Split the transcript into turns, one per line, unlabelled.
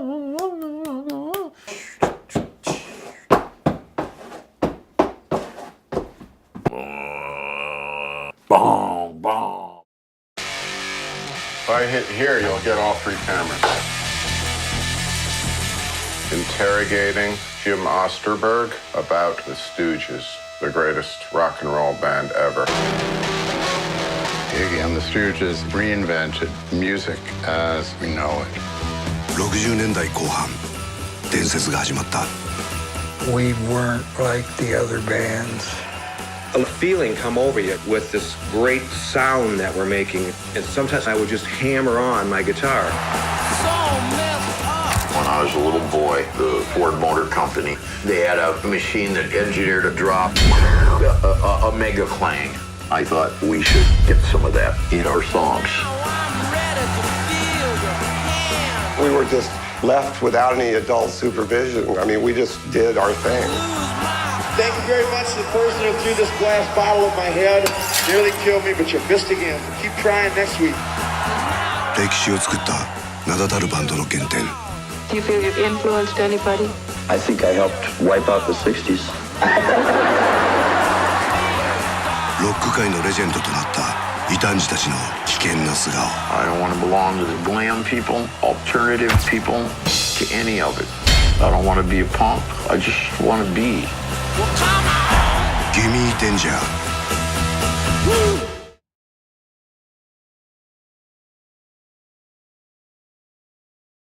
If I hit here, you'll get all three cameras. Interrogating Jim Osterberg about the Stooges, the greatest rock and roll band ever. Again, the Stooges reinvented music as we know it.
60年代後半、伝説が始まった。
We weren't like the other bands.
A feeling come over you with this great sound that we're making, and sometimes I would just hammer on my guitar.
When I was a little boy, the Ford Motor Company, they had a machine that engineered a drop, a mega clang. I thought we should get some of that in our songs.
We were just left without any adult supervision. I mean, we just did our thing.
Thank you very much to the person who threw this glass bottle at my head. Nearly killed me, but you missed again. Keep trying next week.
歴史を作った名だたるバンドの原点。
Do you feel you've influenced anybody?
I think I helped wipe out the 60s.
ロック界のレジェンドとなった異端児たちの危険な素顔。
I don't want to belong to the glam people, alternative people, to any of it. I don't want to be a punk. I just want to be.
Gimme Danger.